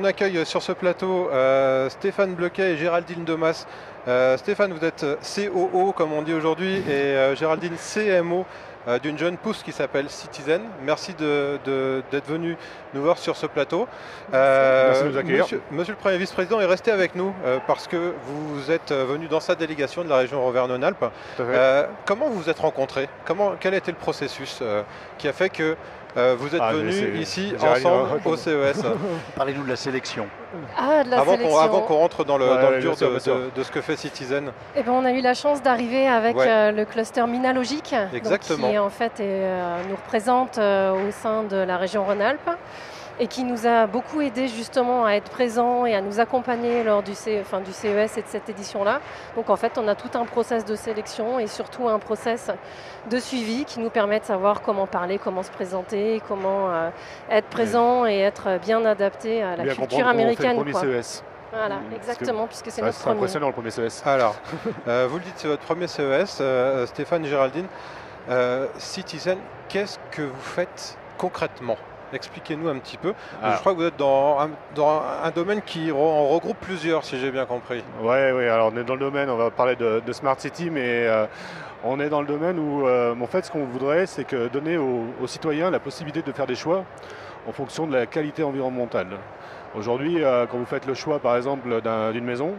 accueille sur ce plateau Stéphane Blequet et Géraldine Domas. Stéphane, vous êtes COO, comme on dit aujourd'hui, et Géraldine, CMO d'une jeune pousse qui s'appelle Citizen. Merci d'être venu nous voir sur ce plateau. Merci de nous accueillir. Monsieur le Premier vice-président est resté avec nous parce que vous êtes venu dans sa délégation de la région Auvergne-Rhône-Alpes. Comment vous vous êtes rencontrés? Quel a été le processus qui a fait que vous êtes venus ici ensemble au CES? Parlez-nous de la sélection. Avant qu'on rentre dans le dur de ce que fait Citizen. Eh ben, on a eu la chance d'arriver avec le cluster Mina Logique, exactement, qui en fait nous représente au sein de la région Rhône-Alpes et qui nous a beaucoup aidé justement à être présents et à nous accompagner lors du CES et de cette édition-là. Donc en fait, on a tout un process de sélection et surtout un process de suivi qui nous permet de savoir comment parler, comment se présenter, comment être présent et être bien adapté à la culture américaine. On fait le premier CES. Voilà, exactement, puisque c'est notre premier. C'est impressionnant le premier CES. Alors, vous le dites, c'est votre premier CES, Stéphane, Géraldine. Citizen, qu'est-ce que vous faites concrètement? Expliquez-nous un petit peu. Je crois que vous êtes dans un domaine qui en regroupe plusieurs, si j'ai bien compris. Oui, alors on est dans le domaine, on va parler de Smart City, mais on est dans le domaine où, en fait, ce qu'on voudrait, c'est que donner aux citoyens la possibilité de faire des choix en fonction de la qualité environnementale. Aujourd'hui, quand vous faites le choix, par exemple, d'une maison,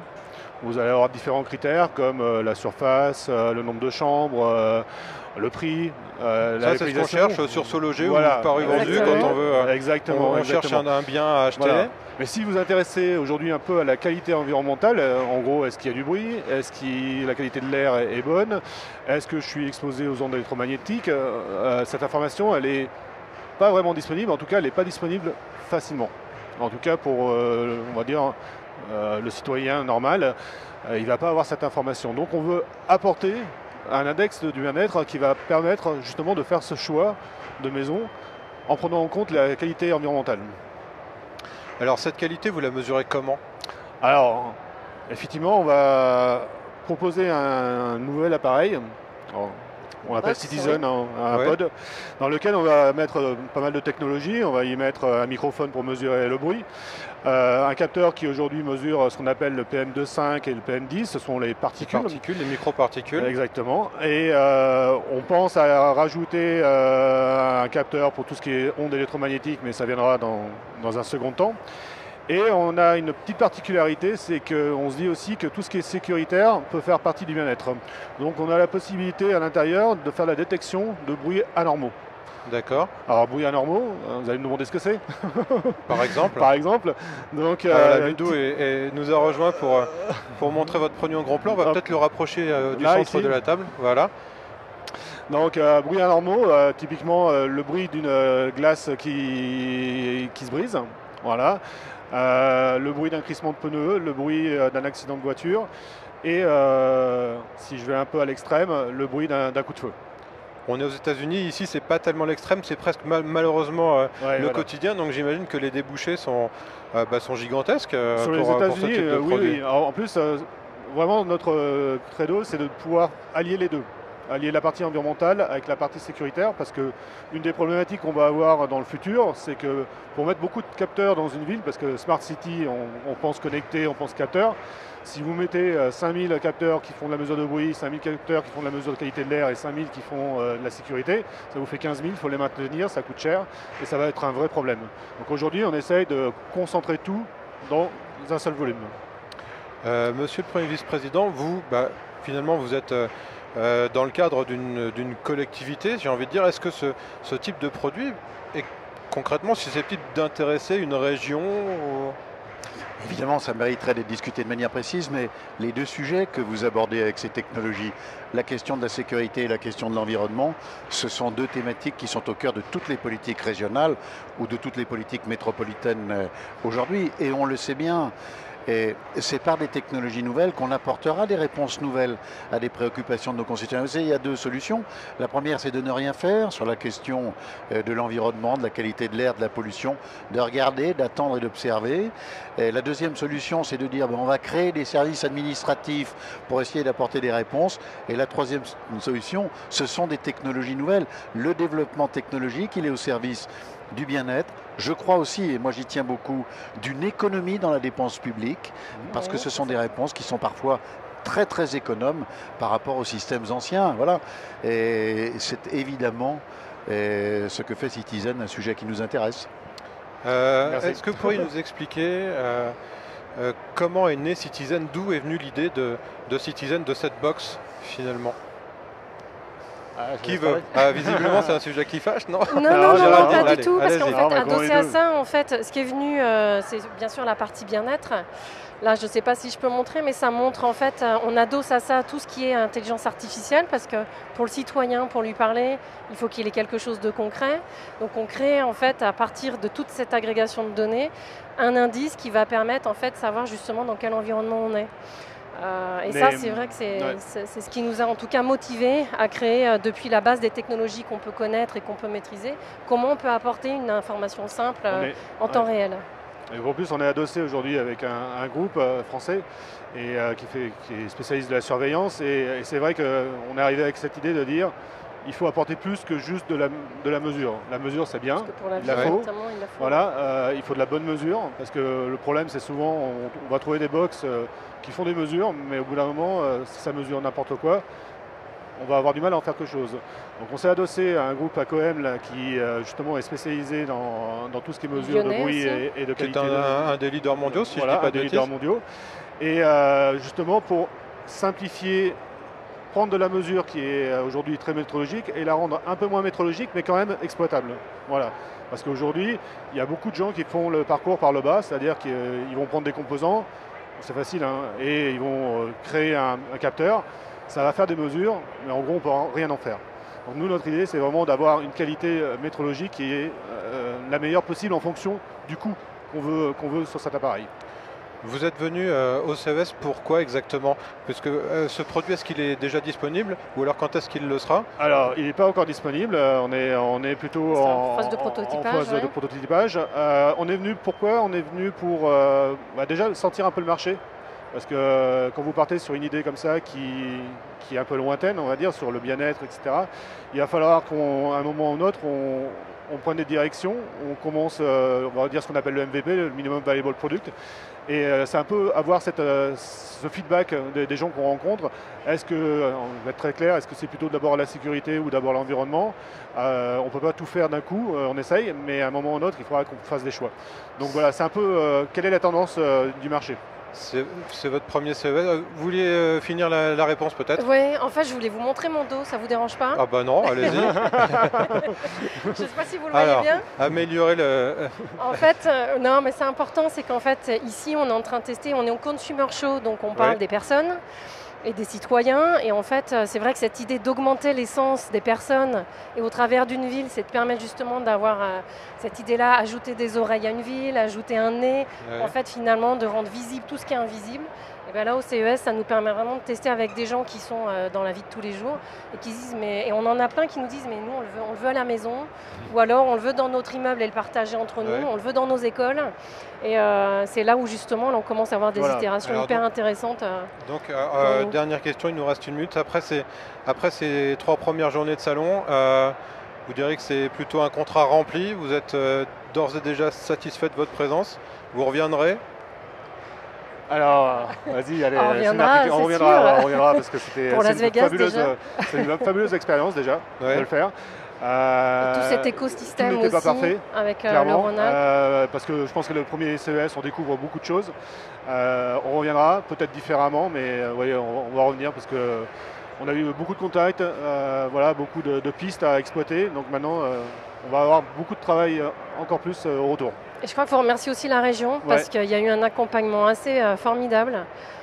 vous allez avoir différents critères comme la surface, le nombre de chambres, le prix, ça, c'est ce qu'on cherche sur Sologé ou Paris Vendu quand on veut. On cherche un bien à acheter. Voilà. Mais si vous vous intéressez aujourd'hui un peu à la qualité environnementale, en gros, est-ce qu'il y a du bruit? Est-ce que la qualité de l'air est bonne? Est-ce que je suis exposé aux ondes électromagnétiques? Cette information, elle n'est pas vraiment disponible. En tout cas, elle n'est pas disponible facilement. En tout cas, pour, on va dire, le citoyen normal, il ne va pas avoir cette information. Donc, on veut apporter un index du bien-être qui va permettre justement de faire ce choix de maison en prenant en compte la qualité environnementale. Alors cette qualité, vous la mesurez comment? Alors, effectivement, on va proposer un nouvel appareil. Alors, on l'appelle Citizen, un pod, dans lequel on va mettre pas mal de technologies. On va y mettre un microphone pour mesurer le bruit, un capteur qui aujourd'hui mesure ce qu'on appelle le PM2.5 et le PM10, ce sont les particules. Les microparticules. Exactement. Et on pense à rajouter un capteur pour tout ce qui est ondes électromagnétiques, mais ça viendra dans un second temps. Et on a une petite particularité, c'est qu'on se dit aussi que tout ce qui est sécuritaire peut faire partie du bien-être. Donc on a la possibilité à l'intérieur de faire la détection de bruits anormaux. D'accord. Alors bruits anormaux, vous allez me demander ce que c'est. Par exemple. Par exemple. Donc, Ludo nous a rejoint pour montrer votre produit en gros plan. On va peut-être le rapprocher du centre ici de la table. Voilà. Donc bruits anormaux, typiquement le bruit d'une glace qui se brise. Voilà. Le bruit d'un crissement de pneus, le bruit d'un accident de voiture et, si je vais un peu à l'extrême, le bruit d'un coup de feu. On est aux États-Unis, ici c'est pas tellement l'extrême, c'est presque malheureusement le quotidien, donc j'imagine que les débouchés sont gigantesques sur pour ce type de produit. Oui. Alors, en plus, vraiment notre credo, c'est de pouvoir allier les deux. Allier la partie environnementale avec la partie sécuritaire, parce que une des problématiques qu'on va avoir dans le futur, c'est que pour mettre beaucoup de capteurs dans une ville, parce que Smart City, on pense connecté, on pense capteur, si vous mettez 5000 capteurs qui font de la mesure de bruit, 5000 capteurs qui font de la mesure de qualité de l'air et 5000 qui font de la sécurité, ça vous fait 15 000, il faut les maintenir, ça coûte cher et ça va être un vrai problème. Donc aujourd'hui, on essaye de concentrer tout dans un seul volume. Monsieur le Premier vice-président, vous, finalement, vous êtes dans le cadre d'une collectivité, j'ai envie de dire. Est-ce que ce type de produit est concrètement susceptible d'intéresser une région Évidemment, ça mériterait d'être discuté de manière précise, mais les deux sujets que vous abordez avec ces technologies, la question de la sécurité et la question de l'environnement, ce sont deux thématiques qui sont au cœur de toutes les politiques régionales ou de toutes les politiques métropolitaines aujourd'hui. Et on le sait bien, et c'est par des technologies nouvelles qu'on apportera des réponses nouvelles à des préoccupations de nos concitoyens. Vous savez, il y a deux solutions. La première, c'est de ne rien faire sur la question de l'environnement, de la qualité de l'air, de la pollution, de regarder, d'attendre et d'observer. La deuxième solution, c'est de dire on va créer des services administratifs pour essayer d'apporter des réponses. Et la troisième solution, ce sont des technologies nouvelles. Le développement technologique, il est au service du bien-être. Je crois aussi, et moi j'y tiens beaucoup, d'une économie dans la dépense publique, parce que ce sont des réponses qui sont parfois très très économes par rapport aux systèmes anciens. Voilà. Et c'est évidemment ce que fait Citizen, un sujet qui nous intéresse. Est-ce que vous pourriez nous expliquer comment est né Citizen, d'où est venue l'idée de Citizen, de cette box finalement? Qui veut? Visiblement, c'est un sujet qui fâche, non? Non, pas allez, du tout, parce qu'en allez-y. fait, adossé à ça, en fait, ce qui est venu, c'est bien sûr la partie bien-être. Là, je ne sais pas si je peux montrer, mais ça montre, en fait, on adosse à ça tout ce qui est intelligence artificielle, parce que pour le citoyen, pour lui parler, il faut qu'il ait quelque chose de concret. Donc, on crée, en fait, à partir de toute cette agrégation de données, un indice qui va permettre, en fait, de savoir justement dans quel environnement on est. Ça, c'est vrai que c'est ce qui nous a en tout cas motivés à créer, depuis la base des technologies qu'on peut connaître et qu'on peut maîtriser, comment on peut apporter une information simple en temps réel. Et en plus, on est adossé aujourd'hui avec un groupe français et, qui est spécialiste de la surveillance. Et c'est vrai qu'on est arrivé avec cette idée de dire il faut apporter plus que juste de la mesure. La mesure, c'est bien, il la faut. Voilà, il faut de la bonne mesure, parce que le problème, c'est souvent, on va trouver des box qui font des mesures, mais au bout d'un moment, si ça mesure n'importe quoi, on va avoir du mal à en faire quelque chose. Donc on s'est adossé à un groupe ACOEM là, qui justement est spécialisé dans tout ce qui est mesure de bruit et de qualité. C'est un des leaders mondiaux, si je ne dis pas de bêtises. Leaders mondiaux. Et justement pour simplifier, prendre de la mesure qui est aujourd'hui très métrologique et la rendre un peu moins métrologique, mais quand même exploitable. Voilà. Parce qu'aujourd'hui, il y a beaucoup de gens qui font le parcours par le bas, c'est-à-dire qu'ils vont prendre des composants, c'est facile, hein, et ils vont créer un capteur. Ça va faire des mesures, mais en gros, on ne peut rien en faire. Donc nous, notre idée, c'est vraiment d'avoir une qualité métrologique qui est la meilleure possible en fonction du coût qu'on veut sur cet appareil. Vous êtes venu au CES pourquoi exactement? Puisque ce produit, est-ce qu'il est déjà disponible ou alors quand est-ce qu'il le sera? Alors, il n'est pas encore disponible. On est plutôt en phase de prototypage. En phase de prototypage. On est venu pourquoi? On est venu pour déjà sentir un peu le marché. Parce que quand vous partez sur une idée comme ça qui est un peu lointaine, on va dire, sur le bien-être, etc., il va falloir qu'à un moment ou un autre, on prenne des directions, on commence, on va dire ce qu'on appelle le MVP, le Minimum Viable Product, et c'est un peu avoir ce feedback des gens qu'on rencontre. Est-ce que, on va être très clair, est-ce que c'est plutôt d'abord la sécurité ou d'abord l'environnement? On ne peut pas tout faire d'un coup, on essaye, mais à un moment ou un autre, il faudra qu'on fasse des choix. Donc voilà, c'est un peu quelle est la tendance du marché. C'est votre premier CES. Vous vouliez finir la réponse peut-être? Oui, en fait, je voulais vous montrer mon dos, ça vous dérange pas? Ah bah non, allez-y. Je ne sais pas si vous le voyez bien. Améliorer le... En fait, non, mais c'est important, c'est qu'en fait, ici, on est en train de tester, on est au Consumer Show, donc on parle des personnes et des citoyens. Et en fait, c'est vrai que cette idée d'augmenter l'essence des personnes et au travers d'une ville, c'est de permettre justement d'avoir cette idée-là, ajouter des oreilles à une ville, ajouter un nez, en fait, finalement, de rendre visible tout ce qui est invisible. Et bien là, au CES, ça nous permet vraiment de tester avec des gens qui sont dans la vie de tous les jours et qui disent, et on en a plein qui nous disent, mais nous, on le veut à la maison, ou alors on le veut dans notre immeuble et le partager entre nous, on le veut dans nos écoles. Et c'est là où justement, là, on commence à avoir des itérations hyper intéressantes. Donc, dernière question, il nous reste une minute. Après ces 3 premières journées de salon, vous direz que c'est plutôt un contrat rempli. Vous êtes d'ores et déjà satisfait de votre présence. Vous reviendrez? Alors, vas-y, allez, on reviendra parce que c'était une fabuleuse expérience déjà de le faire. Tout cet écosystème tout n'était pas parfait, avec le Rhône-Alpes. Parce que je pense que le premier CES, on découvre beaucoup de choses. On reviendra, peut-être différemment, mais on va revenir parce que on a eu beaucoup de contacts, beaucoup de pistes à exploiter. Donc maintenant, on va avoir beaucoup de travail encore plus au retour. Et je crois qu'il faut remercier aussi la région parce qu'il y a eu un accompagnement assez formidable.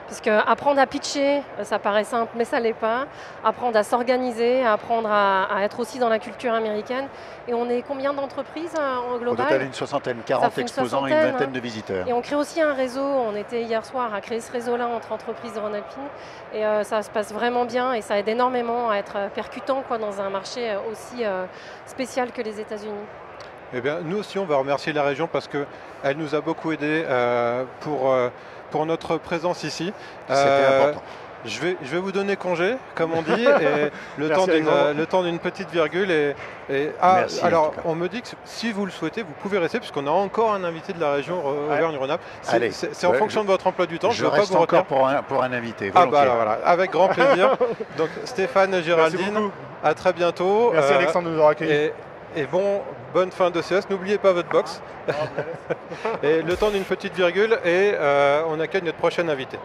Parce qu'apprendre à pitcher, ça paraît simple, mais ça ne l'est pas. Apprendre à s'organiser, apprendre à être aussi dans la culture américaine. Et on est combien d'entreprises en global? Au total, une soixantaine, 40 exposants et une vingtaine de visiteurs. Et on crée aussi un réseau. On était hier soir à créer ce réseau-là entre entreprises rhône-alpines. Et ça se passe vraiment bien et ça aide énormément à être percutant dans un marché aussi spécial que les États-Unis. Eh bien, nous aussi, on va remercier la région parce qu'elle nous a beaucoup aidé pour notre présence ici. C'était important. Je vais vous donner congé, comme on dit, et le temps d'une petite virgule. Merci, alors, on me dit que si vous le souhaitez, vous pouvez rester, puisqu'on a encore un invité de la région Auvergne-Rhône-Alpes. C'est en fonction de votre emploi du temps. Je ne veux reste pas vous encore retenir. pour un invité. Ah bah alors, voilà, avec grand plaisir. Donc Stéphane, Géraldine, à très bientôt. Merci Alexandre de nous avoir accueillis. Et bonne fin de CES. N'oubliez pas votre box. Et le temps d'une petite virgule, et on accueille notre prochain invité.